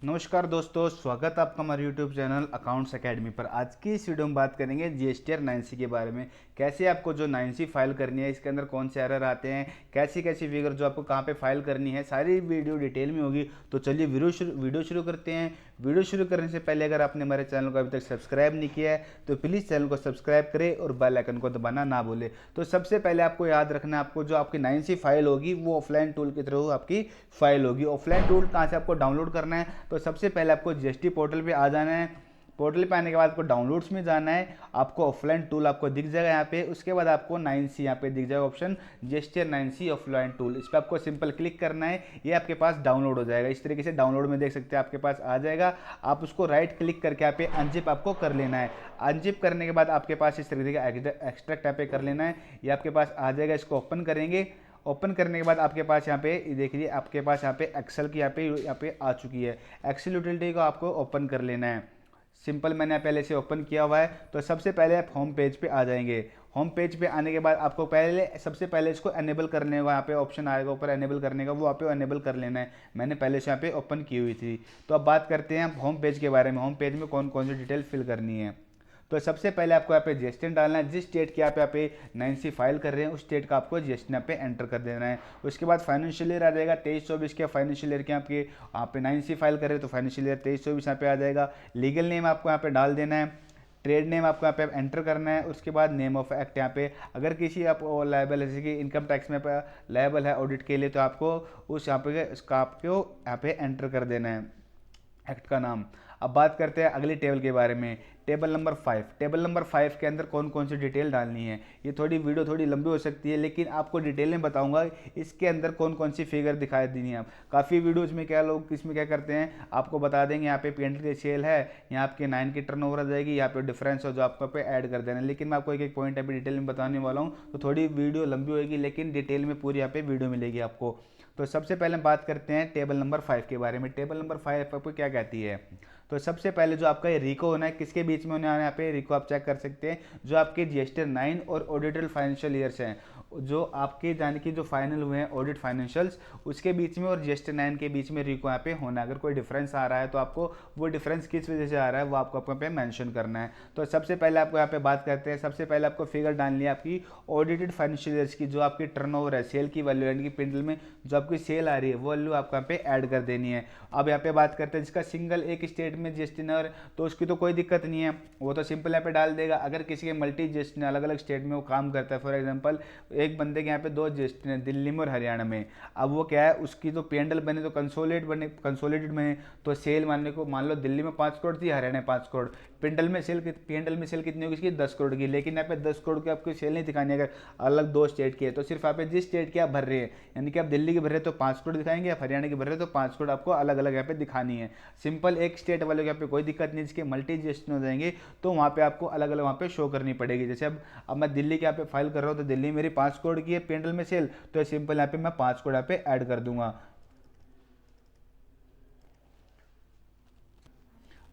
नमस्कार दोस्तों, स्वागत है आपका हमारे यूट्यूब चैनल अकाउंट्स एकेडमी पर। आज की इस वीडियो में बात करेंगे जीएसटीआर 9C के बारे में। कैसे आपको जो 9C फाइल करनी है, इसके अंदर कौन से एरर आते हैं, कैसी कैसी फिगर जो आपको कहाँ पे फाइल करनी है, सारी वीडियो डिटेल में होगी। तो चलिए वीडियो शुरू करते हैं। वीडियो शुरू करने से पहले अगर आपने हमारे चैनल को अभी तक सब्सक्राइब नहीं किया है तो प्लीज़ चैनल को सब्सक्राइब करें और बेल आइकन को दबाना ना भूलें। तो सबसे पहले आपको याद रखना है, आपको जो आपकी 9C फाइल होगी वो ऑफलाइन टूल के थ्रू आपकी फाइल होगी। ऑफलाइन टूल कहाँ से आपको डाउनलोड करना है, तो सबसे पहले आपको जीएसटी पोर्टल पे आ जाना है। पोर्टल पे आने के बाद आपको डाउनलोड्स में जाना है। आपको ऑफलाइन टूल आपको दिख जाएगा यहाँ पे। उसके बाद आपको 9C यहाँ पे दिख जाएगा option, GSTR 9C offline tool. इस पर आपको सिंपल क्लिक करना है, ये आपके पास डाउनलोड हो जाएगा। इस तरीके से डाउनलोड में देख सकते हैं आपके पास आ जाएगा। आप उसको राइट क्लिक करके यहाँ पे अनजिप आपको कर लेना है। अनजिप करने के बाद आपके पास इस तरीके का एक्सट्रैक्ट यहाँ पे कर लेना है। ये आपके पास आ जाएगा। इसको ओपन करेंगे। ओपन करने के बाद आपके पास यहाँ पे देखिए, आपके पास यहाँ पे एक्सेल की यहाँ पे आ चुकी है। एक्सेल यूटिलिटी को आपको ओपन कर लेना है। सिंपल मैंने पहले से ओपन किया हुआ है। तो सबसे पहले आप होम पेज पे आ जाएंगे। होम पेज पे आने के बाद आपको सबसे पहले इसको एनेबल करने का यहाँ पे ऑप्शन आएगा ऊपर, एनेबल करने का, वो आप एनेबल कर लेना है। मैंने पहले से यहाँ पे ओपन की हुई थी। तो अब बात करते हैं होम पेज के बारे में। होम पेज में कौन कौन सी डिटेल फिल करनी है। तो सबसे पहले आपको यहाँ पे जीएसटी डालना है। जिस स्टेट की आप यहाँ पे 9C फाइल कर रहे हैं उस स्टेट का आपको जीएसटी यहाँ पे एंटर कर देना है। उसके बाद फाइनेंशियल ईयर आ जाएगा 23-24 के। फाइनेंशियल ईयर के आपके यहाँ पे 9C फाइल कर रहे हैं तो फाइनेंशियल ईयर 23-24 यहाँ पे आ जाएगा। लीगल नेम आपको यहाँ पे डाल देना है। ट्रेड नेम आपको यहाँ पे एंटर करना है। उसके बाद नेम ऑफ एक्ट यहाँ पे, अगर किसी आप लायबल है जैसे कि इनकम टैक्स में लायबल है ऑडिट के लिए, तो आपको उस यहाँ पे उसका आपको यहाँ पे एंटर कर देना है, एक्ट का नाम। अब बात करते हैं अगली टेबल के बारे में। Table number 5। टेबल नंबर 5 के अंदर कौन कौन सी डिटेल डालनी है। ये वीडियो थोड़ी लंबी हो सकती है, लेकिन आपको डिटेल में बताऊंगा इसके अंदर कौन कौन सी फिगर दिखाई देनी है। आप काफ़ी वीडियोज़ में क्या लोग इसमें क्या करते हैं, आपको बता देंगे यहाँ पे पेंट की सेल है, यहाँ आपके 9 की टर्नओवर आ जाएगी, यहाँ पे डिफरेंस हो जो आपको पे ऐड कर देना है। लेकिन मैं आपको एक एक पॉइंट अभी डिटेल में बताने वाला हूँ, तो थोड़ी वीडियो लंबी होगी, लेकिन डिटेल में पूरी यहाँ पे वीडियो मिलेगी आपको। तो सबसे पहले हम बात करते हैं टेबल नंबर 5 के बारे में। टेबल नंबर 5 आपको क्या कहती है। तो सबसे पहले जो आपका ये रिको होना है, किसके बीच में होना है, यहाँ पे रिको आप चेक कर सकते हैं। जो आपके जीएसटी 9 और ऑडिटेड फाइनेंशियल ईयर्स हैं, जो आपके जाने की जो फाइनल हुए हैं ऑडिट फाइनेंशियल्स, उसके बीच में और जीएसटी 9 के बीच में रिको यहाँ पे होना है। अगर कोई डिफरेंस आ रहा है तो आपको वो डिफरेंस किस वजह से आ रहा है वो आपको यहाँ पे मेंशन करना है। तो सबसे पहले आपको यहाँ पे बात करते हैं। सबसे पहले आपको फिगर डालनी है आपकी ऑडिटेड फाइनेंशियल ईयर्स की, जो आपकी टर्नओवर है, सेल की वैल्यू, यानी कि पिंडल में जो आपकी सेल आ रही है वो वैल्यू आपको यहाँ पे ऐड कर देनी है। अब यहाँ पे बात करते हैं जिसका सिंगल एक स्टेट में जीएसटी न, तो उसकी तो कोई दिक्कत नहीं है, वो तो सिंपल यहाँ पे डाल देगा। अगर किसी के मल्टी जीएसटी अलग अलग स्टेट में वो काम करता है, फॉर एग्जांपल एक बंदे के यहाँ पे 2 जीएसटी है, दिल्ली में और हरियाणा में। अब वो क्या है, उसकी तो पेंडल बने तो कंसोलिडेटेड बने, तो सेल मानने को मान लो दिल्ली में 5 करोड़ थी, हरियाणा में 5 करोड़। पेंडल में सेल कितनी होगी इसकी, 10 करोड़ की। लेकिन यहाँ पे 10 करोड़ की आपको सेल नहीं दिखानी है अगर अलग 2 स्टेट की है। तो सिर्फ यहाँ पे जिस स्टेट की आप भर रहे हैं, यानी कि आप दिल्ली की भर रहे हैं तो 5 करोड़ दिखाएंगे, आप हरियाणा की भर रहे हैं तो 5 करोड़ आपको अलग अलग यहाँ पे दिखानी है। सिंपल एक स्टेट वाले को यहाँ पे कोई दिक्कत नहीं, जिसके मल्टी जीएसटी हो जाएंगे तो वहाँ पे आपको अलग अलग वहाँ पे शो करनी पड़ेगी। जैसे अब मैं दिल्ली के यहाँ पे फाइल कर रहा हूँ तो दिल्ली मेरी 5 करोड़ की है पेंडल में सेल, तो सिंपल यहाँ पे मैं 5 करोड़ यहाँ पे ऐड कर दूंगा।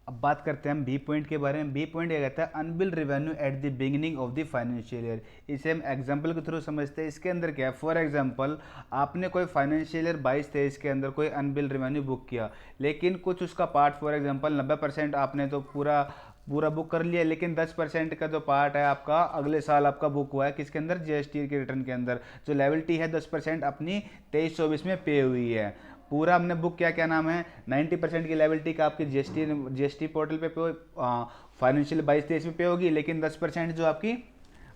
अब बात करते हैं हम बी पॉइंट के बारे में। बी पॉइंट क्या कहता है, unbilled revenue at the beginning of the financial year. इसे हम एग्जांपल के थ्रू समझते हैं। इसके अंदर क्या है, फॉर एग्जांपल आपने कोई फाइनेंशियल ईयर 22-23 के अंदर कोई अनबिल्ड रेवेन्यू बुक किया, लेकिन कुछ उसका पार्ट, फॉर एग्जांपल 90% आपने तो पूरा पूरा बुक कर लिया, लेकिन 10% का जो पार्ट है आपका अगले साल आपका बुक हुआ है किसके अंदर, जीएसटी के रिटर्न के अंदर। जो लायबिलिटी है 10% अपनी 23-24 में पे हुई है। पूरा हमने बुक किया, क्या नाम है, 90% की लायबिलिटी का आपकी जीएसटी पोर्टल पे फाइनेंशियल 22-23 में पे होगी, लेकिन 10% जो आपकी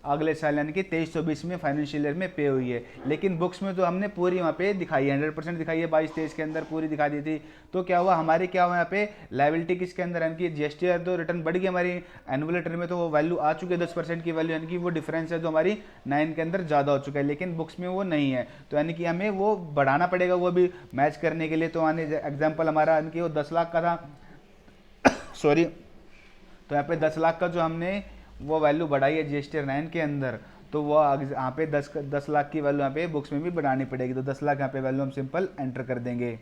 अगले साल यानी कि 23-24 में फाइनेंशियल ईयर में पे हुई है। लेकिन बुक्स में तो हमने पूरी वहाँ पे दिखाई है, 100% दिखाई है, 22-23 के अंदर पूरी दिखा दी थी। तो क्या हुआ, हमारी क्या हुआ यहाँ पे लायबिलिटी किसके अंदर, यानी कि जीएसटी तो रिटर्न बढ़ गई हमारी एनुअल रिटर्न में, तो वो वैल्यू आ चुकी है 10% की वैल्यू, यानी कि वो डिफरेंस है जो हमारी 9 के अंदर ज़्यादा हो चुका है, लेकिन बुक्स में वो नहीं है। तो यानी कि हमें वो बढ़ाना पड़ेगा वो भी मैच करने के लिए। तो आने एग्जाम्पल हमारा यानी कि वो 10 लाख का था, सॉरी, तो यहाँ पे 10 लाख का जो हमने वो वैल्यू बढ़ाई है जीएसटी 9 के अंदर, तो वो यहाँ पे 10 लाख की वैल्यू यहाँ पे बुक्स में भी बढ़ानी पड़ेगी। तो 10 लाख यहाँ पे वैल्यू हम सिंपल एंटर कर देंगे।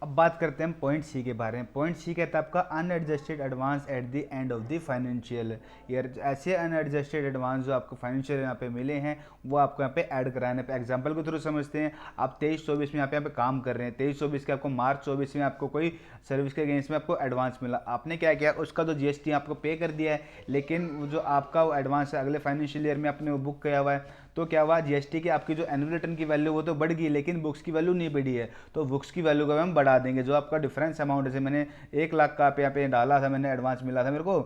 अब बात करते हैं हम पॉइंट सी के बारे में। पॉइंट सी कहता है आपका unadjusted advance at the end of the financial year. ऐसे अनएडजस्टेड एडवांस जो आपको फाइनेंशियल यहाँ पे मिले हैं वो आपको यहाँ पे ऐड कराने पे एग्जांपल के थ्रू समझते हैं। आप 23-24 में यहाँ पे काम कर रहे हैं, 23-24 के आपको मार्च 24 में आपको कोई सर्विस के अगेंस्ट में आपको एडवांस मिला, आपने क्या किया उसका जो जीएसटी आपको पे कर दिया है, लेकिन वो जो आपका वो एडवांस है अगले फाइनेंशियल ईयर में आपने वो बुक किया हुआ है, तो क्या हुआ जीएसटी की आपकी जो एनुअल रिटर्न की वैल्यू वो तो बढ़ गई लेकिन बुक्स की वैल्यू नहीं बढ़ी है। तो बुक्स की वैल्यू को हम बढ़ा देंगे। जो आपका डिफरेंस अमाउंट, जैसे मैंने 1 लाख का यहाँ पे डाला था, मैंने एडवांस मिला था मेरे को,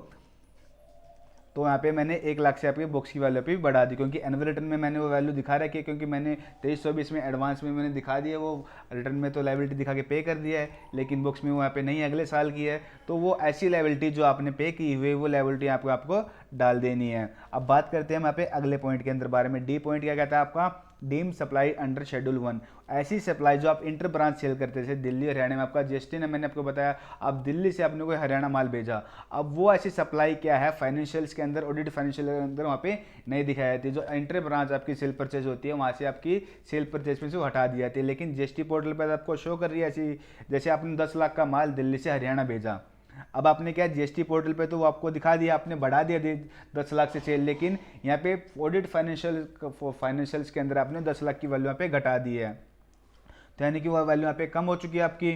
तो यहाँ पे मैंने 1 लाख से आपकी बुक्स की वैल्यू भी बढ़ा दी, क्योंकि एनुअल रिटर्न में मैंने वो वैल्यू दिखा रखी है, क्योंकि मैंने 23-24 में एडवांस में मैंने दिखा दिया, वो रिटर्न में तो लायबिलिटी दिखा के पे कर दिया है, लेकिन बुक्स में वो यहाँ पे नहीं अगले साल की है। तो वो ऐसी लायबिलिटी जो आपने पे की हुई वो लायबिलिटी आपको डाल देनी है। अब बात करते हैं हम यहाँ पे अगले पॉइंट के अंदर बारे में। डी पॉइंट क्या कहता है आपका, डीम सप्लाई अंडर शेड्यूल 1। ऐसी सप्लाई जो आप इंटर ब्रांच सेल करते थे दिल्ली हरियाणा में, आपका जीएसटी ने मैंने आपको बताया, आप दिल्ली से आपने कोई हरियाणा माल भेजा, अब वो ऐसी सप्लाई क्या है फाइनेंशियल्स के अंदर, ऑडिट फाइनेंशियल के अंदर वहाँ पे नहीं दिखाई जाती। जो इंटर ब्रांच आपकी सेल परचेज होती है वहाँ से आपकी सेल परचेज में से हटा दी जाती है, लेकिन जीएसटी पोर्टल पर आपको शो कर रही है ऐसी, जैसे आपने 10 लाख का माल दिल्ली से हरियाणा भेजा, अब आपने क्या जीएसटी पोर्टल पे तो वो आपको दिखा दिया, आपने बढ़ा दिया 10 लाख से सेल, लेकिन यहाँ पे ऑडिट फाइनेंशियल्स के अंदर आपने 10 लाख की वैल्यू यहाँ पे घटा दी है, तो यानी कि वो वैल्यू यहाँ पे कम हो चुकी है आपकी।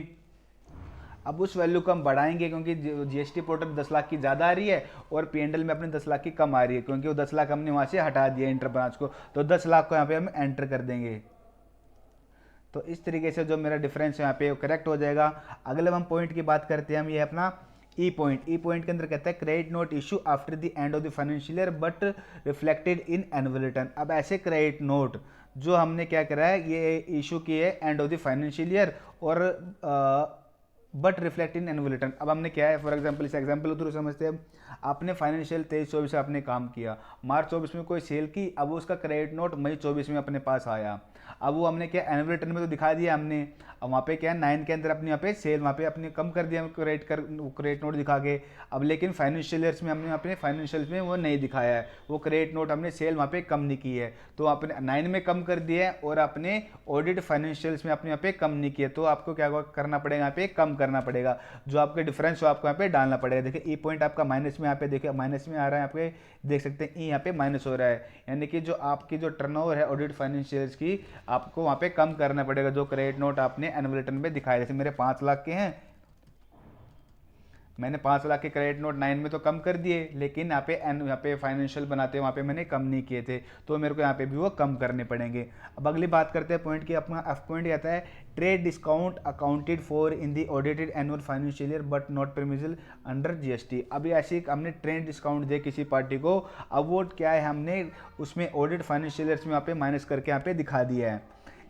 अब उस वैल्यू को हम बढ़ाएंगे क्योंकि जीएसटी पोर्टल 10 लाख की ज़्यादा आ रही है और पीएनडल में अपने 10 लाख की कम आ रही है, क्योंकि वो 10 लाख हमने वहाँ से हटा दिया इंटर ब्रांच को, तो 10 लाख को यहाँ पे हम एंटर कर देंगे। तो इस तरीके से जो मेरा डिफरेंस है यहाँ पे करेक्ट हो जाएगा। अगले हम पॉइंट की बात करते हैं हम, ये अपना ई पॉइंट। ई पॉइंट के अंदर कहता है credit note issue after the end of the financial year but reflected in annual return. अब ऐसे क्रेडिट नोट जो हमने क्या करा है ये इशू किए end of the financial year और but reflect in annual return. अब हमने क्या है, फॉर एग्जांपल इस एग्जांपल थ्रू समझते हैं। आपने फाइनेंशियल 23-24 से आपने काम किया, मार्च 24 में कोई सेल की, अब उसका क्रेडिट नोट मई 24 में अपने पास आया, अब वो हमने क्या एनुअल रिटर्न में तो दिखा दिया हमने, अब वहाँ पे क्या 9 के अंदर अपने यहाँ पे सेल वहाँ पे अपने कम कर दिया क्रेडिट नोट दिखा के, अब लेकिन फाइनेंशियल ईयर्स में हमने अपने फाइनेंशियल्स में वो नहीं दिखाया है, वो क्रेडिट नोट हमने सेल वहाँ पे कम नहीं की है, तो आपने 9 में कम कर दिया है और अपने ऑडिट फाइनेंशियल्स में अपने यहाँ पे कम नहीं किया, तो आपको क्या करना पड़ेगा यहाँ पे कम करना पड़ेगा, जो आपके डिफरेंस हो आपको यहाँ पे डालना पड़ेगा। देखिए ई पॉइंट आपका माइनस में यहाँ पे देखिए माइनस में आ रहा है, आपके देख सकते हैं ई यहाँ पे माइनस हो रहा है, यानी कि जो आपकी जो टर्नओवर है ऑडिट फाइनेंशियल्स की आपको वहाँ पे कम करना पड़ेगा, जो क्रेडिट नोट आपने एनुअल रिटर्न में दिखाए। जैसे मेरे 5 लाख के हैं, मैंने 5 लाख के क्रेडिट नोट 9 में तो कम कर दिए, लेकिन यहाँ पे फाइनेंशियल बनाते हैं वहाँ पे मैंने कम नहीं किए थे, तो मेरे को यहाँ पे भी वो कम करने पड़ेंगे। अब अगली बात करते हैं पॉइंट की, अपना एफ पॉइंट कहता है trade discount accounted for in the audited annual financial year but not permissible under GST. अभी ऐसी हमने ट्रेड डिस्काउंट दिया किसी पार्टी को, अब वो क्या है हमने उसमें ऑडिट फाइनेंशियल ईयर्स में यहाँ पे माइनस करके यहाँ पे दिखा दिया है,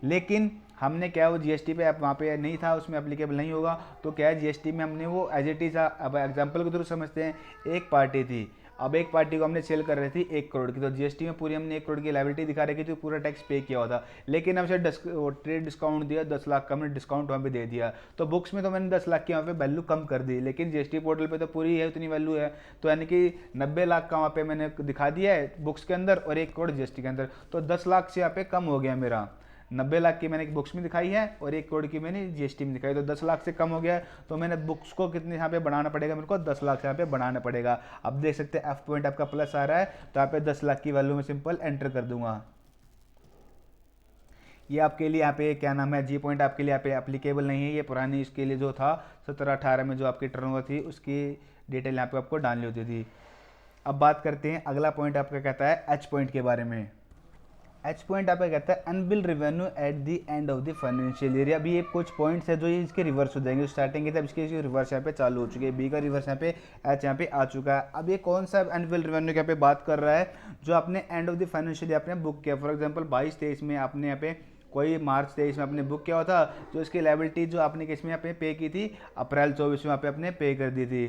लेकिन हमने क्या वो जीएसटी पे वहाँ पे नहीं था, उसमें एप्लीकेबल नहीं होगा, तो क्या है जीएसटी में हमने वो एज इट इज। अब एग्जांपल के थ्रू समझते हैं, एक पार्टी थी, अब एक पार्टी को हमने सेल कर रही थी 1 करोड़ की, तो जीएसटी में पूरी हमने 1 करोड़ की लायबिलिटी दिखा रखी थी, पूरा टैक्स पे किया हुआ था, लेकिन हमसे ट्रेड डिस्काउंट दिया 10 लाख का, हमने डिस्काउंट वहाँ पे दे दिया, तो बुक्स में तो मैंने 10 लाख की वहाँ पे वैल्यू कम कर दी, लेकिन जीएसटी पोर्टल पे तो पूरी है उतनी वैल्यू है, तो यानी कि 90 लाख का वहाँ पे मैंने दिखा दिया है बुक्स के अंदर और 1 करोड़ जीएसटी के अंदर, तो 10 लाख से यहाँ पे कम हो गया मेरा। 90 लाख की मैंने बुक्स में दिखाई है और 1 करोड़ की मैंने जीएसटी में दिखाई, तो 10 लाख से कम हो गया है, तो मैंने बुक्स को कितने यहाँ पे बढ़ाना पड़ेगा, मेरे को 10 लाख से यहाँ पे बढ़ाना पड़ेगा। अब देख सकते हैं एफ पॉइंट आपका प्लस आ रहा है, तो यहाँ पे 10 लाख की वैल्यू में सिंपल एंटर कर दूंगा। ये आपके लिए यहाँ पे क्या नाम है, जी पॉइंट आपके लिए यहाँ पे एप्लीकेबल नहीं है, ये पुरानी इसके लिए जो था 17-18 में जो आपकी टर्नओवर थी उसकी डिटेल यहाँ पे आपको डालनी होती थी। अब बात करते हैं अगला पॉइंट आपका कहता है एच पॉइंट के बारे में। एच पॉइंट आपका कहता है unbilled revenue at the end of the financial year. अभी ये कुछ पॉइंट्स है जो ये इसके रिवर्स हो जाएंगे, स्टार्टिंग के तब इसके रिवर्स यहाँ पे चालू हो चुके हैं, बी का रिवर्स यहाँ पे एच यहाँ पे आ चुका है। अब ये कौन सा अनबिल रेवेन्यू यहाँ पे बात कर रहा है, जो आपने and of the financial year आपने बुक किया, फॉर एग्जाम्पल 22-23 में आपने यहाँ पे कोई मार्च 23 में आपने बुक किया हुआ था, जो इसकी लायबिलिटी जो आपने किस में यहाँ पे पे की थी, अप्रैल 24 में यहाँ पे आपने पे कर दी थी,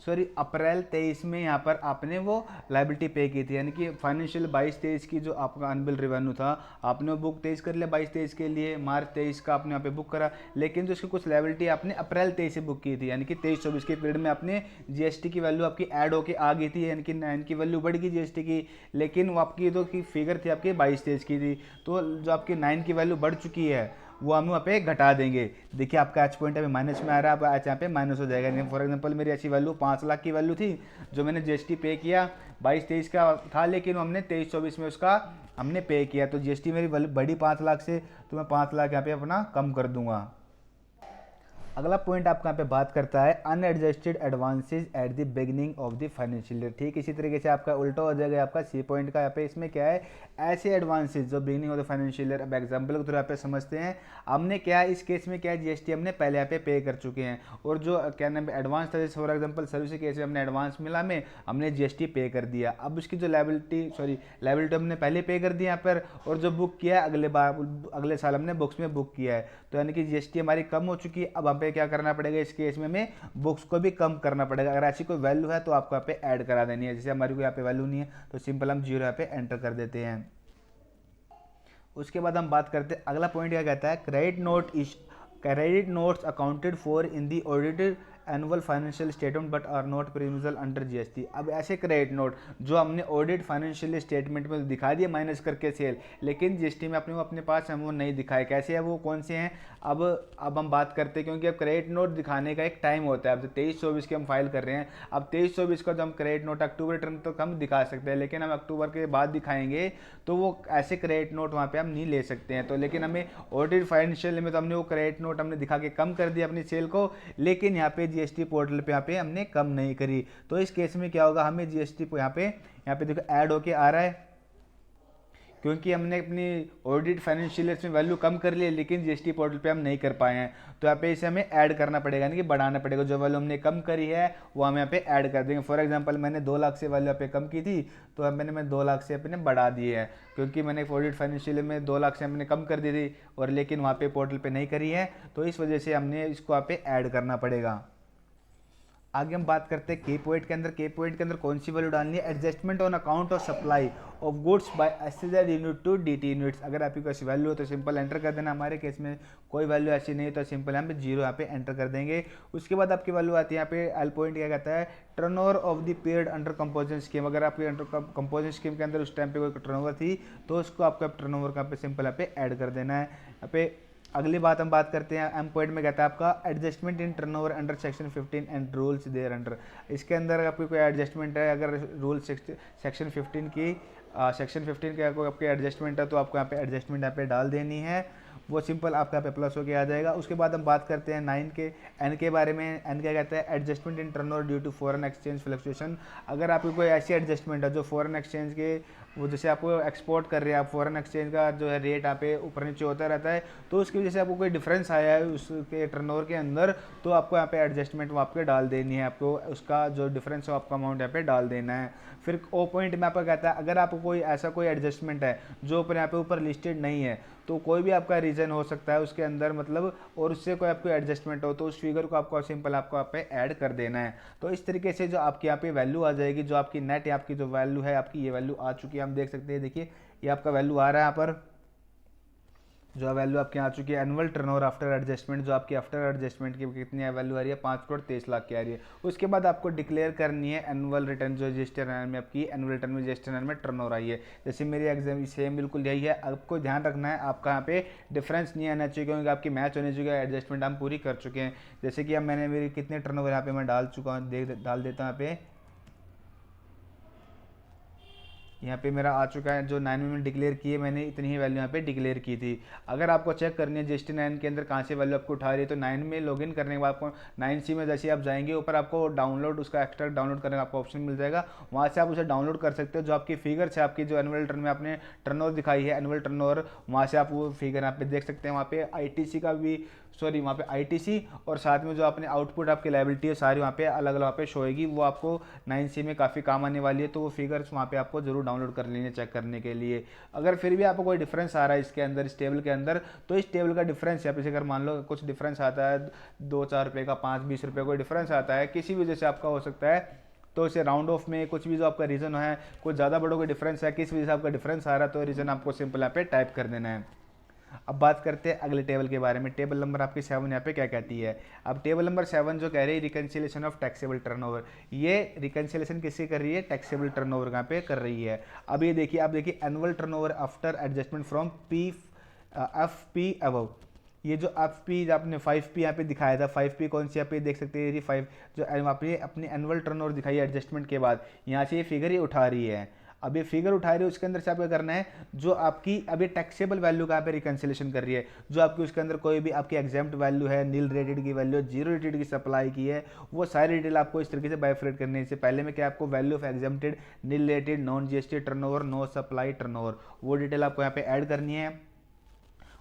सॉरी अप्रैल 23 में यहाँ पर आपने वो लायबिलिटी पे की थी, यानी कि फाइनेंशियल 22-23 की जो आपका अनबिल रेवेन्यू था आपने वो बुक 23 कर लिया 22-23 के लिए, मार्च 23 का आपने यहाँ पे बुक करा, लेकिन जो इसकी कुछ लायबिलिटी आपने अप्रैल 23 से बुक की थी, यानी कि 23-24 के पीरियड में आपने जीएसटी की वैल्यू आपकी ऐड होकर आ गई थी, यानी कि 9 की वैल्यू बढ़ गई जीएसटी की, लेकिन वो आपकी जो की फिगर थी आपकी 22-23 की थी, तो जो आपकी 9 की वैल्यू बढ़ चुकी है वो हम वहाँ पे घटा देंगे। देखिए आपका एच पॉइंट अभी माइनस में आ रहा है, आपका एच यहाँ पे माइनस हो जाएगा। फॉर एग्जांपल मेरी ऐसी वैल्यू 5 लाख की वैल्यू थी, जो मैंने जीएसटी पे किया 22-23 का था, लेकिन हमने 23-24 में उसका हमने पे किया, तो जीएसटी मेरी वैल्यू बढ़ी 5 लाख से, तो मैं 5 लाख यहाँ पे अपना कम कर दूंगा। अगला पॉइंट आपका यहाँ पे बात करता है unadjusted advances at the beginning of the financial year. ठीक इसी तरीके से आपका उल्टा हो जाएगा आपका सी पॉइंट का। यहाँ पे इसमें क्या है, ऐसे एडवांसेज जो beginning of the financial year. अब एग्जांपल के थ्रू यहाँ पे समझते हैं। हमने क्या है इस केस में, क्या है जीएसटी हमने पहले यहाँ पे कर चुके हैं, और जो क्या नाम है एडवांस था, जैसे फॉर एग्जाम्पल सर्विस केस में हमने एडवांस मिला में हमने जीएसटी पे कर दिया। अब उसकी जो लायबिलिटी हमने पहले पे कर दी यहाँ पर, और जो बुक किया है अगले साल हमने बुक्स में बुक किया है, तो यानी कि जीएसटी हमारी कम हो चुकी है। अब हम पे क्या करना पड़ेगा इस केस में हमें बुक्स को भी कम करना पड़ेगा। अगर ऐसी कोई वैल्यू है तो आपको यहाँ पे ऐड करा देनी है। जैसे हमारी कोई यहाँ पे वैल्यू नहीं है तो सिंपल हम 0 यहाँ पे एंटर कर देते हैं। उसके बाद हम बात करते हैं अगला पॉइंट क्या कहता है, credit notes accounted for in the audited annual financial statement but are not permissible under GST. अब ऐसे क्रेडिट नोट जो हमने ऑडिट फाइनेंशियल स्टेटमेंट में दिखा दिया माइनस करके सेल, लेकिन जीएसटी में अपने पास हम वो नहीं दिखाए। कैसे है वो, कौन से हैं, अब हम बात करते हैं, क्योंकि अब क्रेडिट नोट दिखाने का एक टाइम होता है। अब 23-24 की हम फाइल कर रहे हैं, अब 23-24 का जो हम क्रेडिट नोट अक्टूबर रिटर्न तो कम दिखा सकते हैं, लेकिन हम अक्टूबर के बाद दिखाएंगे तो वो ऐसे क्रेडिट नोट वहाँ पे हम नहीं ले सकते हैं। तो लेकिन हमें ऑडिट फाइनेंशियल में तो हमने वो क्रेडिट नोट हमने दिखा के कम कर दिया अपनी सेल को, लेकिन यहाँ पे जीएसटी पोर्टल पे यहाँ पे हमने कम नहीं करी। तो इस केस में क्या होगा, हमें जीएसटी को यहाँ पे देखो ऐड होके आ रहा है, क्योंकि हमने अपनी ऑडिट फाइनेंशियल ईयर में वैल्यू कम कर ली है, लेकिन जीएसटी पोर्टल पे हम नहीं कर पाए हैं। तो यहाँ पे इसे हमें ऐड करना पड़ेगा, यानी कि बढ़ाना पड़ेगा। जो वैल्यू हमने कम करी है वो हम यहाँ पे ऐड कर देंगे। फॉर एग्जांपल मैंने 2 लाख से वैल्यू यहाँ पे कम की थी, तो अब मैं 2 लाख से अपने बढ़ा दी है, क्योंकि मैंने ऑडिट फाइनेंशियल ईयर में 2 लाख से हमने कम कर दी थी, और लेकिन वहाँ पे पोर्टल पर नहीं करी है, तो इस वजह से हमने इसको यहाँ पे ऐड करना पड़ेगा। आगे हम बात करते हैं के पॉइंट के अंदर कौन सी वैल्यू डालनी है, adjustment on account of supply of goods by SEZ unit to DT units. अगर आपकी कोई वैल्यू हो तो सिंपल एंटर कर देना। हमारे केस में कोई वैल्यू ऐसी नहीं है तो सिंपल यहाँ पे 0 यहाँ पे एंटर कर देंगे। उसके बाद आपकी वैल्यू आती है यहाँ पे एल पॉइंट क्या कहता है, turnover of the period under composition scheme. अगर आपके अंडर कंपोजिशन स्कीम के अंदर उस टाइम पे कोई टर्नओवर थी तो उसको आपको टर्नओवर का पे सिंपल यहाँ पे ऐड कर देना है। यहाँ पे अगली बात हम बात करते हैं, एम पॉइंट में कहता है आपका adjustment in turnover under section 15 and rules thereunder. इसके अंदर आपकी कोई एडजस्टमेंट है, अगर रूल सेक्शन 15 की सेक्शन 15 के आपके एडजस्टमेंट है तो आपको यहाँ पे एडजस्टमेंट यहाँ पे डाल देनी है, वो सिंपल आपका यहाँ पे प्लस होके आ जाएगा। उसके बाद हम बात करते हैं 9 के एन के बारे में। एन क्या कहता है, adjustment in turnover due to foreign exchange fluctuation. अगर आपकी कोई ऐसी एडजस्टमेंट है जो फॉरेन एक्सचेंज के, वो जैसे आपको एक्सपोर्ट कर रहे हैं आप, फॉरेन एक्सचेंज का जो है रेट यहाँ पे ऊपर नीचे होता रहता है, तो उसकी वजह से आपको कोई डिफरेंस आया है उसके टर्नओवर के अंदर, तो आपको यहाँ पे एडजस्टमेंट वो आपके डाल देनी है। आपको उसका जो डिफरेंस है आपका अमाउंट यहाँ पे डाल देना है। फिर ओ पॉइंट में आपका कहता है अगर आपको कोई ऐसा कोई एडजस्टमेंट है जो ऊपर यहाँ पे ऊपर लिस्टेड नहीं है, तो कोई भी आपका रीज़न हो सकता है उसके अंदर मतलब, और उससे कोई आपको एडजस्टमेंट हो तो उस फिगर को आपको सिंपल आपको यहाँ पे ऐड कर देना है। तो इस तरीके से जो आपकी यहाँ पे वैल्यू आ जाएगी, जो आपकी नेट या आपकी जो वैल्यू है आपकी ये वैल्यू आ चुकी है, हम देख सकते हैं। देखिए ये आपका वैल्यू आ रहा है यहाँ पर, जो वैल्यू आपकी आ चुकी है एनुअल टर्नओवर आफ्टर एडजस्टमेंट, जो आपकी आफ्टर एडजस्टमेंट की कितनी वैल्यू आ रही है 5,23,00,000 की आ रही है। उसके बाद आपको डिक्लेयर करनी है एनुअल रिटर्न, जो जीएसटी में आपकी एनुअल रिटर्न में जीएसटी में टर्नओवर आई है। जैसे मेरी एग्जाम सेम बिल्कुल यही है, आपको ध्यान रखना है आपका यहाँ पे डिफरेंस नहीं आना चाहिए, क्योंकि आपकी मैच होनी चाहिए। एडजस्टमेंट हम पूरी कर चुके हैं। जैसे कि अब मैंने मेरी कितने टर्नओवर यहाँ पे मैं डाल चुका हूँ, डाल देता हूँ यहाँ पे। यहाँ पे मेरा आ चुका है, जो 9 में मैंने डिक्लेयर की है मैंने इतनी ही वैल्यू यहाँ पे डिक्लेयर की थी। अगर आपको चेक करनी है जीएसटी 9 के अंदर कहाँ से वैल्यू आपको उठा रही है, तो 9 में लॉगिन करने के बाद आपको 9C में जैसे आप जाएंगे ऊपर आपको डाउनलोड, उसका एक्सट्रैक्ट डाउनलोड करने का आपको ऑप्शन मिल जाएगा, वहाँ से आप उसे डाउनलोड कर सकते हो। जो आपकी फिगर है आपकी जो एनुअल रिटर्न में आपने टर्नओवर दिखाई है एनुअल टर्नओवर, वहाँ से आप वो फिगर यहाँ पे देख सकते हैं। वहाँ पे आईटीसी का भी वहाँ पे आईटीसी और साथ में जो आपने आउटपुट आपकी लायबिलिटी है सारी वहाँ पे अलग अलग वहाँ पे शो होगी, वो आपको 9C में काफ़ी काम आने वाली है। तो वो फिगर्स वहाँ पे आपको जरूर डाउनलोड कर लेने चेक करने के लिए। अगर फिर भी आपको कोई डिफरेंस आ रहा है इसके अंदर, इस टेबल के अंदर, तो इस टेबल का डिफरेंस यहाँ पे अगर मान लो कुछ डिफरेंस आता है 2-4 रुपये का, 5-20 रुपये कोई डिफरेंस आता है, किसी वजह से आपका हो सकता है, तो इसे राउंड ऑफ में कुछ भी जो आपका रीज़न है, कुछ ज़्यादा बड़ों का डिफरेंस है, किस वजह से आपका डिफरेंस आ रहा है, तो रीज़न आपको सिंपल यहाँ पे टाइप कर देना है। अब बात करते हैं अगले टेबल के बारे में। टेबल नंबर आपकी 7 यहाँ पे क्या कहती है। अब टेबल नंबर 7 जो कह रही है रिकंसिलेशन ऑफ टैक्सेबल टर्नओवर, ये रिकंसिलेशन किससे कर रही है, टैक्सेबल टर्नओवर यहाँ पे कर रही है। अब ये देखिए, आप देखिए annual turnover after adjustment from F P above, ये जो FP आपने 5P यहाँ पे दिखाया था, 5P कौन सी, आप ये देख सकते हैं, ये 5 जो आपने अपनी एनुअल टर्नओवर दिखाई है एडजस्टमेंट के बाद, यहाँ से ये फिगर ये उठा रही है। अब ये फिगर उठा रही है, उसके अंदर से आपको करना है जो आपकी अभी टैक्सेबल वैल्यू का यहाँ पे रिकन्सिलेशन कर रही है, जो आपकी उसके अंदर कोई भी आपकी एग्जाम्प्ट वैल्यू है, नील रेटेड की वैल्यू, जीरो रेटेड की सप्लाई की है, वो सारी डिटेल आपको इस तरीके से बाइफरेट करनी है। इससे पहले में क्या आपको value of exempted, nil rated, non GST turnover, no supply turnover, वो डिटेल आपको यहाँ पे ऐड करनी है।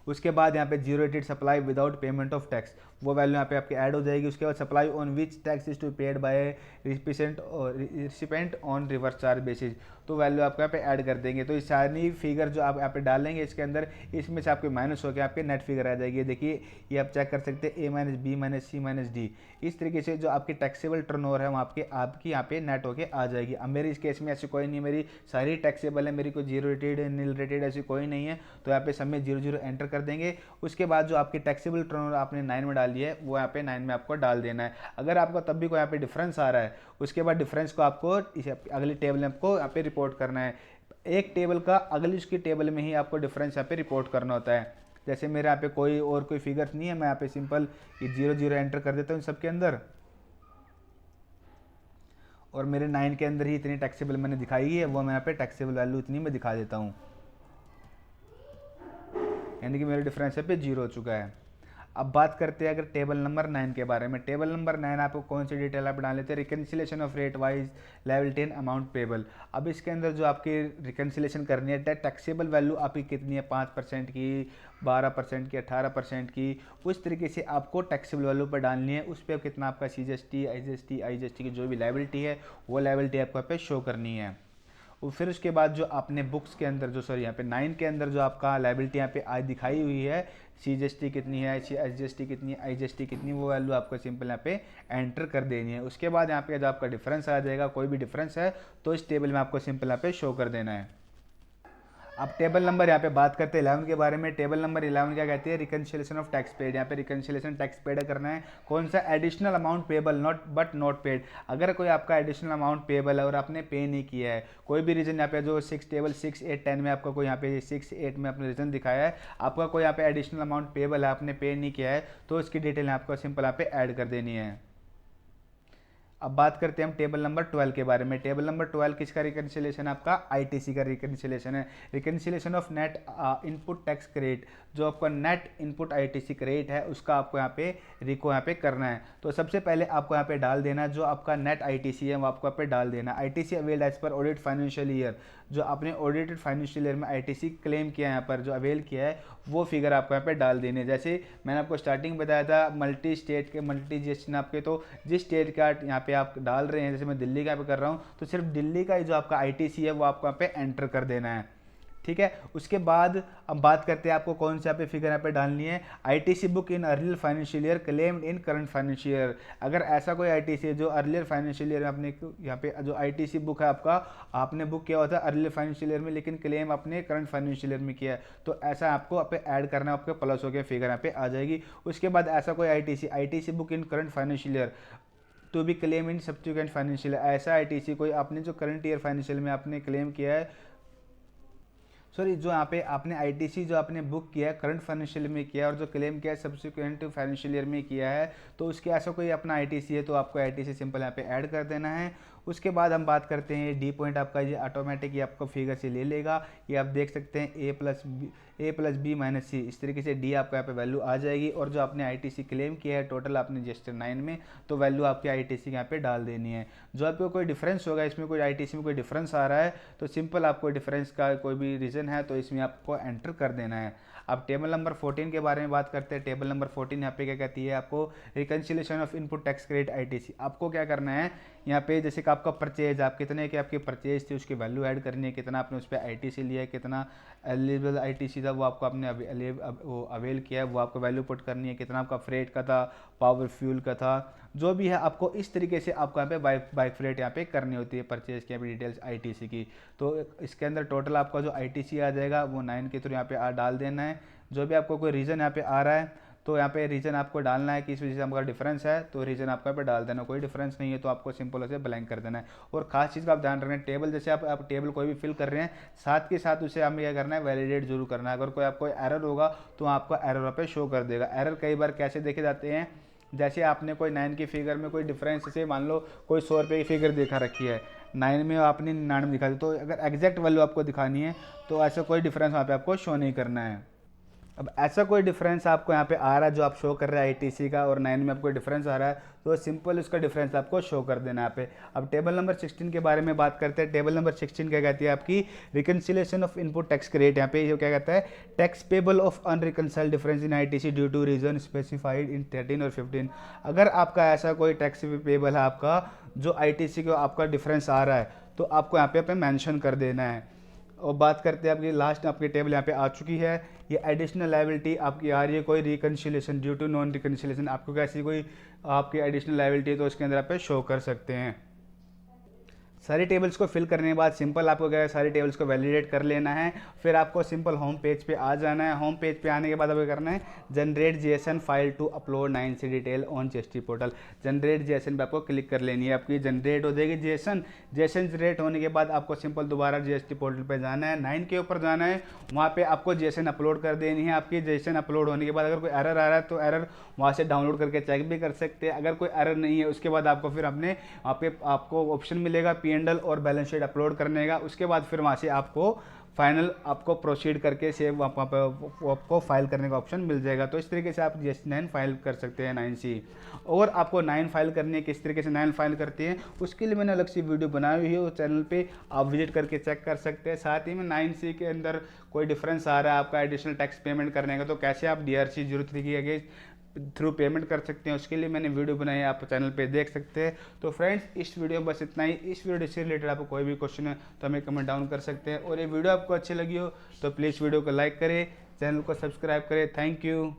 उसके बाद यहाँ पे zero rated supply without payment of tax, वो वैल्यू यहाँ पे आपके ऐड हो जाएगी। उसके बाद supply on which tax is to paid by recipient on reverse charge basis, तो वैल्यू आपको यहाँ पे ऐड कर देंगे। तो ये सारी फिगर जो आप यहाँ पे डालेंगे इसके अंदर, इसमें से आपके माइनस होकर आपके नेट फिगर आ जाएगी। देखिए ये आप चेक कर सकते हैं, A-B-C-D, इस तरीके से जो आपकी टैक्सेबल टर्नओवर है वो आपकी यहाँ पे नेट होके आ जाएगी। अब मेरी इस केस में ऐसी कोई नहीं, मेरी सारी टैक्सेबल है, मेरी कोई जीरो रेटेड नील रेटेड ऐसी कोई नहीं है, तो यहाँ पे सब में 00 एंटर कर देंगे। उसके बाद जो आपकी टैक्सेबल टर्नओवर आपने 9 में डाली है वो यहाँ पे 9 में आपको डाल देना है। अगर आपको तब भी कोई यहाँ पे डिफरेंस आ रहा है, उसके बाद डिफरेंस को आपको अगली टेबल में आपको यहाँ पे रिपोर्ट करना है। एक टेबल का अगली उसकी टेबल में ही आपको डिफरेंस यहाँ पे रिपोर्ट करना होता है। जैसे मेरे यहाँ पे कोई फिगर्स नहीं है, मैं यहाँ पे सिंपल ये 00 एंटर कर देता हूँ सबके अंदर, और मेरे 9 के अंदर ही इतनी टैक्सेबल मैंने दिखाई है, वो मैं यहाँ पे टैक्सेबल वैल्यू इतनी में दिखा देता हूँ, यानी कि मेरा डिफरेंस यहाँ पे 0 हो चुका है। अब बात करते हैं अगर टेबल नंबर 9 के बारे में। टेबल नंबर 9 आपको कौन सी डिटेल आप डाल लेते हैं, reconciliation of rate wise liability and amount payable. अब इसके अंदर जो आपकी रिकन्सिलेशन करनी है, टैक्सेबल वैल्यू आपकी कितनी है, 5% की, 12% की, 18% की, उस तरीके से आपको टैक्सेबल वैल्यू पर डालनी है। उस पर कितना आपका CGST, IGST की जो भी लायबिलिटी है वो लायबिलिटी आपको यहाँ पे शो करनी है। और फिर उसके बाद जो आपने बुक्स के अंदर जो यहाँ पे 9 के अंदर जो आपका लायबिलिटी यहाँ पे आज दिखाई हुई है, CGST कितनी है, SGST कितनी है, IGST कितनी, वो वैल्यू आपको सिंपल यहाँ पे एंटर कर देनी है। उसके बाद यहाँ पे जो आपका डिफरेंस आ जाएगा, कोई भी डिफरेंस है तो इस टेबल में आपको सिंपल यहाँ पे शो कर देना है। अब टेबल नंबर यहाँ पे बात करते हैं 11 के बारे में। टेबल नंबर 11 क्या कहती है, रिकन्सिलेशन ऑफ टैक्स पेड। यहाँ पे रिकन्सिलेशन टैक्स पेड करना है, कौन सा, additional amount payable not paid. अगर कोई आपका एडिशनल अमाउंट पेबल है और आपने पे नहीं किया है, कोई भी रीजन यहाँ पे जो टेबल 6, 8, 10 में आपका कोई यहाँ पे 6, 8 में आपने रीजन दिखाया है, आपका कोई यहाँ पे एडिशनल अमाउंट पेबल है, आपने पे नहीं किया है, तो इसकी डिटेल आपको सिंपल यहाँ पे ऐड कर देनी है। अब बात करते हैं हम टेबल नंबर 12 के बारे में। टेबल नंबर 12 किसका रिकन्सिलेशन, आपका ITC का रिकन्सिलेशन है। Reconciliation of net input tax credit, जो आपका नेट इनपुट ITC क्रेडिट है उसका आपको यहाँ पे यहाँ पे करना है। तो सबसे पहले आपको यहाँ पे डाल देना जो आपका नेट ITC है वो आपको यहाँ पे डाल देना। ITC availed as per audit financial year, जो आपने ऑडिटेड फाइनेंशियल ईयर में ITC क्लेम किया है, यहाँ पर जो अवेल किया है वो फिगर आपको यहाँ पे डाल देनी है। जैसे मैंने आपको स्टार्टिंग बताया था मल्टी स्टेट के मल्टी GST आपके, तो जिस स्टेट का यहाँ पे आप डाल रहे हैं, जैसे मैं दिल्ली का यहाँ पे कर रहा हूँ, तो सिर्फ दिल्ली का जो आपका ITC है वो आपको यहाँ पे एंटर कर देना है, ठीक है। उसके बाद अब बात करते हैं आपको कौन सा पे फिगर यहाँ पे डालनी है, ITC book in earlier financial year claimed in current financial year. अगर ऐसा कोई ITC है जो अर्लियर फाइनेंशियल ईयर में आपने यहाँ पे जो ITC बुक है आपका, आपने बुक किया हुआ था अर्लियर फाइनेंशियल ईयर में लेकिन क्लेम आपने करंट फाइनेंशियल ईयर में किया है, तो ऐसा आपको यहाँ पे ऐड करना है, आपके प्लस हो गया फिगर यहाँ पे आ जाएगी। उसके बाद ऐसा कोई ITC book in current financial year to be claim in subsequent financial, ऐसा ITC कोई आपने जो करंट ईयर फाइनेंशियल में आपने क्लेम किया है, सॉरी जो यहाँ पे आपने ITC जो आपने बुक किया है करंट फाइनेंशियल में किया है और जो क्लेम किया है सब्सिक्वेंट फाइनेंशियल ईयर में किया है, तो उसके ऐसा कोई अपना ITC है तो आपको ITC सिंपल यहाँ पे ऐड कर देना है। उसके बाद हम बात करते हैं D पॉइंट, आपका ये ऑटोमेटिक ये आपको फिगर से ले लेगा, ये आप देख सकते हैं A+B-C, इस तरीके से D आपको यहाँ पे वैल्यू आ जाएगी। और जो आपने ITC क्लेम किया है टोटल आपने GST 9 में, तो वैल्यू आपकी ITC यहाँ पे डाल देनी है। जो आपको कोई डिफरेंस होगा, इसमें कोई ITC में कोई डिफरेंस आ रहा है तो सिंपल आपको डिफरेंस का कोई भी रीज़न है तो इसमें आपको एंटर कर देना है। अब टेबल नंबर 14 के बारे में बात करते हैं। टेबल नंबर 14 यहाँ पे क्या कहती है, आपको reconciliation of input tax credit ITC। आपको क्या करना है यहाँ पे, जैसे कि आपका परचेज, आप कितने की आपकी परचेज थी उसकी वैल्यू ऐड करनी है, कितना आपने उस पर ITC लिया है, कितना एलिजिबल ITC था वो आपको आपने वो अवेल किया है वो आपको वैल्यू पुट करनी है, कितना आपका फ्रेट का था, पावर फ्यूल का था, जो भी है आपको इस तरीके से आपको यहाँ पे बाइक फ्रेट यहाँ पे करनी होती है परचेज की अभी डिटेल्स ITC की। तो इसके अंदर टोटल आपका जो ITC आ जाएगा वो 9 के थ्रू यहाँ पे डाल देना है। जो भी आपको कोई रीज़न यहाँ पे आ रहा है तो यहाँ पे रीज़न आपको डालना है कि इस वजह से आपका डिफरेंस है, तो रीज़न आपको यहाँ पे डाल देना। कोई डिफरेंस नहीं है तो आपको सिंपल उसे ब्लैंक कर देना है। और खास चीज़ का आप ध्यान रखना है, टेबल जैसे आप टेबल कोई भी फिल कर रहे हैं, साथ के साथ उसे हमें क्या करना है, वैलिडेट जरूर करना है। अगर कोई आपको एरर होगा तो आपको एरर पे शो कर देगा। एरर कई बार कैसे देखे जाते हैं, जैसे आपने कोई 9 की फिगर में कोई डिफरेंस, जैसे मान लो कोई 100 रुपये की फिगर दिखा रखी है, 9 में आपने 99 दिखा दी, तो अगर एग्जैक्ट वैल्यू आपको दिखानी है तो ऐसा कोई डिफरेंस वहाँ पे आपको शो नहीं करना है। अब ऐसा कोई डिफरेंस आपको यहाँ पे आ रहा है जो आप शो कर रहे हैं आईटीसी का, और 9 में आपको डिफरेंस आ रहा है, तो सिंपल उसका डिफरेंस आपको शो कर देना है यहाँ पे। अब टेबल नंबर 16 के बारे में बात करते हैं। टेबल नंबर 16 क्या कहती है, आपकी reconciliation of input tax credit. यहाँ पे जो क्या कहता है, tax payable of unreconciled difference in ITC due to reason specified in 13 और 15। अगर आपका ऐसा कोई टैक्स पेबल है आपका, जो आईटीसी को आपका डिफरेंस आ रहा है, तो आपको यहाँ पे मेंशन कर देना है। और बात करते हैं आपकी लास्ट, आपकी टेबल यहाँ पे आ चुकी है। ये एडिशनल लायबिलिटी आपकी आ रही है, कोई reconciliation due to non reconciliation, आपको कैसी कोई आपकी एडिशनल लायबिलिटी है तो उसके अंदर आप पे शो कर सकते हैं। सारी टेबल्स को फिल करने के बाद सिंपल आपको क्या है, सारी टेबल्स को वैलिडेट कर लेना है। फिर आपको सिंपल होम पेज पे आ जाना है। होम पेज पे आने के बाद आपको करना है generate JSON file to upload 9C detail on GST portal. Generate JSON पे आपको क्लिक कर लेनी है, आपकी जनरेट हो जाएगी जेएसएन। जेएसएन जनरेट होने के बाद आपको सिंपल दोबारा जीएसटी पोर्टल पर जाना है, 9 के ऊपर जाना है, वहाँ पर आपको जेएसएन अपलोड कर देनी है। आपकी जेएसएन अपलोड होने के बाद अगर कोई एरर आ रहा है तो एरर वहाँ से डाउनलोड करके चेक भी कर सकते हैं। अगर कोई एरर नहीं है उसके बाद आपको फिर अपने आपको ऑप्शन मिलेगा P&L और बैलेंस शीट अपलोड करने का। उसके बाद फिर वहाँ से आपको फाइनल आपको प्रोसीड करके सेव वहाँ पर आपको फाइल करने का ऑप्शन मिल जाएगा। तो इस तरीके से आप जीएसटी 9 फाइल कर सकते हैं 9C। और आपको 9 फाइल करनी है, किस तरीके से 9 फाइल करते हैं उसके लिए मैंने अलग से वीडियो बनाई हुई है, उस चैनल पे आप विजिट करके चेक कर सकते हैं। साथ ही में 9C के अंदर कोई डिफरेंस आ रहा है आपका एडिशनल टैक्स पेमेंट करने का, तो कैसे आप DRC 03 के थ्रू पेमेंट कर सकते हैं, उसके लिए मैंने वीडियो बनाई है, आप चैनल पे देख सकते हैं। तो फ्रेंड्स इस वीडियो में बस इतना ही। इस वीडियो से रिलेटेड आपको कोई भी क्वेश्चन है तो हमें कमेंट डाउन कर सकते हैं। और ये वीडियो आपको अच्छी लगी हो तो प्लीज़ वीडियो को लाइक करें, चैनल को सब्सक्राइब करें। Thank you.